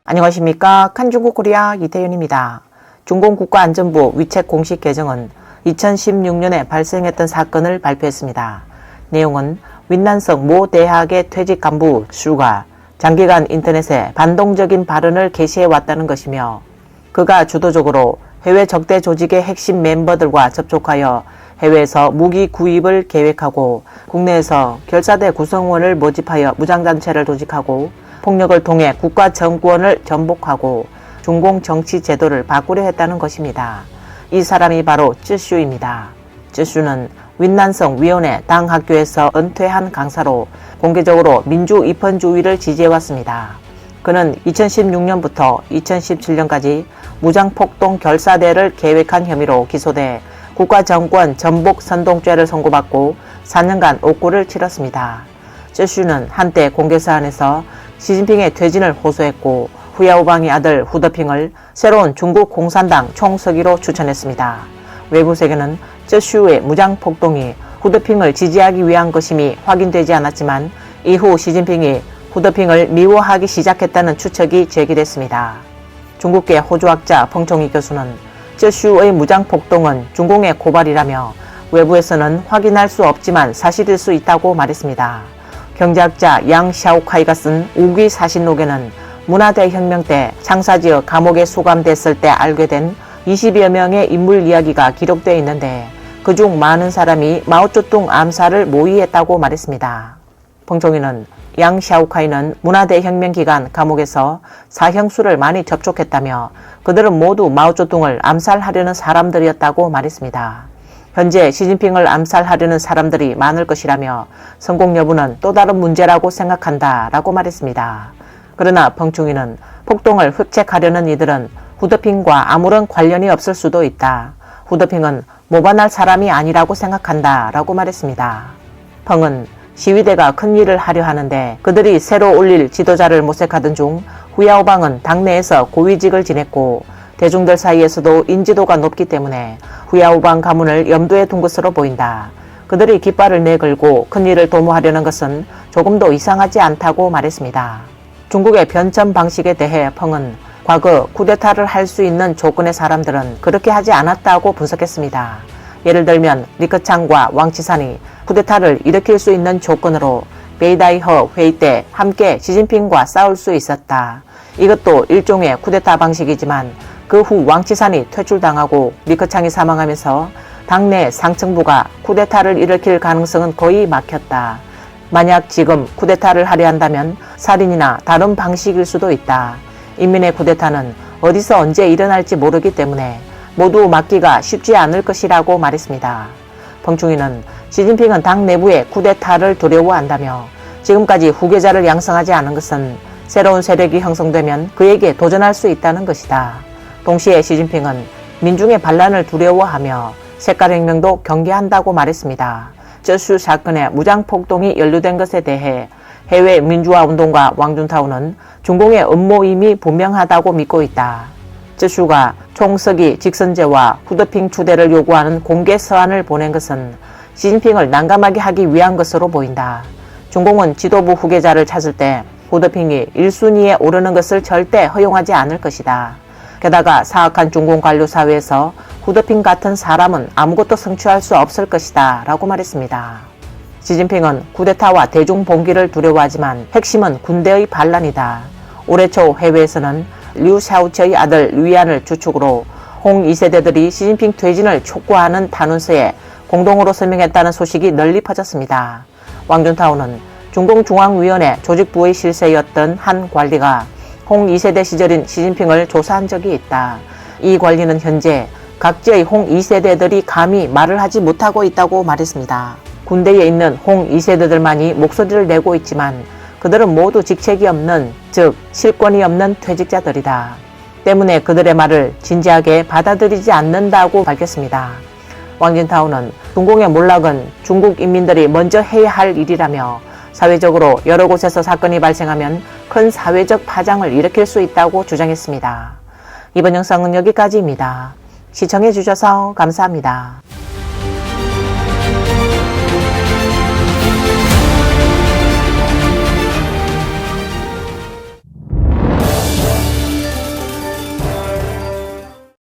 안녕하십니까. 칸중국 코리아 이태윤입니다. 중공 국가안전부 위챗 공식 계정은 2016년에 발생했던 사건을 발표했습니다. 내용은 윈난성 모 대학의 퇴직 간부 슈가 장기간 인터넷에 반동적인 발언을 게시해왔다는 것이며, 그가 주도적으로 해외 적대 조직의 핵심 멤버들과 접촉하여 해외에서 무기 구입을 계획하고 국내에서 결사대 구성원을 모집하여 무장단체를 조직하고 폭력을 통해 국가 정권을 전복하고 중공 정치 제도를 바꾸려 했다는 것입니다. 이 사람이 바로 쯔슈입니다. 쯔슈는 윈난성 위원회 당 학교에서 은퇴한 강사로 공개적으로 민주 입헌주의를 지지해왔습니다. 그는 2016년부터 2017년까지 무장폭동 결사대를 계획한 혐의로 기소돼 국가정권 전복 선동죄를 선고받고 4년간 옥고를 치렀습니다. 쯔슈는 한때 공개사안에서 시진핑의 퇴진을 호소했고 후야오방의 아들 후더핑을 새로운 중국 공산당 총서기로 추천했습니다. 외부 세계는 쯔슈의 무장폭동이 후더핑을 지지하기 위한 것임이 확인되지 않았지만 이후 시진핑이 후더핑을 미워하기 시작했다는 추측이 제기됐습니다. 중국계 호주학자 펑총이 교수는 쯔슈의 무장폭동은 중공의 고발이라며 외부에서는 확인할 수 없지만 사실일 수 있다고 말했습니다. 경제학자 양 샤오카이가 쓴 우기 사신록에는 문화대혁명 때 창사지역 감옥에 수감됐을 때 알게 된 20여 명의 인물 이야기가 기록되어 있는데 그중 많은 사람이 마오쩌둥 암살을 모의했다고 말했습니다. 펑총이는 양 샤오카이는 문화대혁명 기간 감옥에서 사형수를 많이 접촉했다며 그들은 모두 마오쩌둥을 암살하려는 사람들이었다고 말했습니다. 현재 시진핑을 암살하려는 사람들이 많을 것이라며 성공 여부는 또 다른 문제라고 생각한다 라고 말했습니다. 그러나 펑충이는 폭동을 흡책하려는 이들은 후더핑과 아무런 관련이 없을 수도 있다. 후더핑은 모반할 사람이 아니라고 생각한다 라고 말했습니다. 펑은 시위대가 큰 일을 하려 하는데 그들이 새로 올릴 지도자를 모색하던 중 후야오방은 당내에서 고위직을 지냈고 대중들 사이에서도 인지도가 높기 때문에 후야오방 가문을 염두에 둔 것으로 보인다. 그들이 깃발을 내걸고 큰일을 도모하려는 것은 조금도 이상하지 않다고 말했습니다. 중국의 변천 방식에 대해 펑은 과거 쿠데타를 할 수 있는 조건의 사람들은 그렇게 하지 않았다고 분석했습니다. 예를 들면 리커창과 왕치산이 쿠데타를 일으킬 수 있는 조건으로 베이다이허 회의 때 함께 시진핑과 싸울 수 있었다. 이것도 일종의 쿠데타 방식이지만 그 후 왕치산이 퇴출당하고 리커창이 사망하면서 당내 상층부가 쿠데타를 일으킬 가능성은 거의 막혔다. 만약 지금 쿠데타를 하려 한다면 살인이나 다른 방식일 수도 있다. 인민의 쿠데타는 어디서 언제 일어날지 모르기 때문에 모두 막기가 쉽지 않을 것이라고 말했습니다. 펑충이는 시진핑은 당 내부의 쿠데타를 두려워한다며 지금까지 후계자를 양성하지 않은 것은 새로운 세력이 형성되면 그에게 도전할 수 있다는 것이다. 동시에 시진핑은 민중의 반란을 두려워하며 색깔혁명도 경계한다고 말했습니다. 쯔슈 사건에 무장폭동이 연루된 것에 대해 해외 민주화운동가 왕준타오는 중공의 음모임이 분명하다고 믿고 있다. 쯔슈가 총서기 직선제와 후더핑 추대를 요구하는 공개 서한을 보낸 것은 시진핑을 난감하게 하기 위한 것으로 보인다. 중공은 지도부 후계자를 찾을 때 후더핑이 1순위에 오르는 것을 절대 허용하지 않을 것이다. 게다가 사악한 중공 관료 사회에서 후더핑 같은 사람은 아무것도 성취할 수 없을 것이다 라고 말했습니다. 시진핑은 쿠데타와 대중봉기를 두려워하지만 핵심은 군대의 반란이다. 올해 초 해외에서는 류 샤오처의 아들 류이안을 주축으로 홍 2세대들이 시진핑 퇴진을 촉구하는 탄원서에 공동으로 서명했다는 소식이 널리 퍼졌습니다. 왕준타오는 중공중앙위원회 조직부의 실세였던 한 관리가 홍 2세대 시절인 시진핑을 조사한 적이 있다. 이 관리는 현재 각지의 홍 2세대들이 감히 말을 하지 못하고 있다고 말했습니다. 군대에 있는 홍 2세대들만이 목소리를 내고 있지만 그들은 모두 직책이 없는, 즉 실권이 없는 퇴직자들이다. 때문에 그들의 말을 진지하게 받아들이지 않는다고 밝혔습니다. 왕진타오는 중공의 몰락은 중국 인민들이 먼저 해야 할 일이라며 사회적으로 여러 곳에서 사건이 발생하면 큰 사회적 파장을 일으킬 수 있다고 주장했습니다. 이번 영상은 여기까지입니다. 시청해주셔서 감사합니다.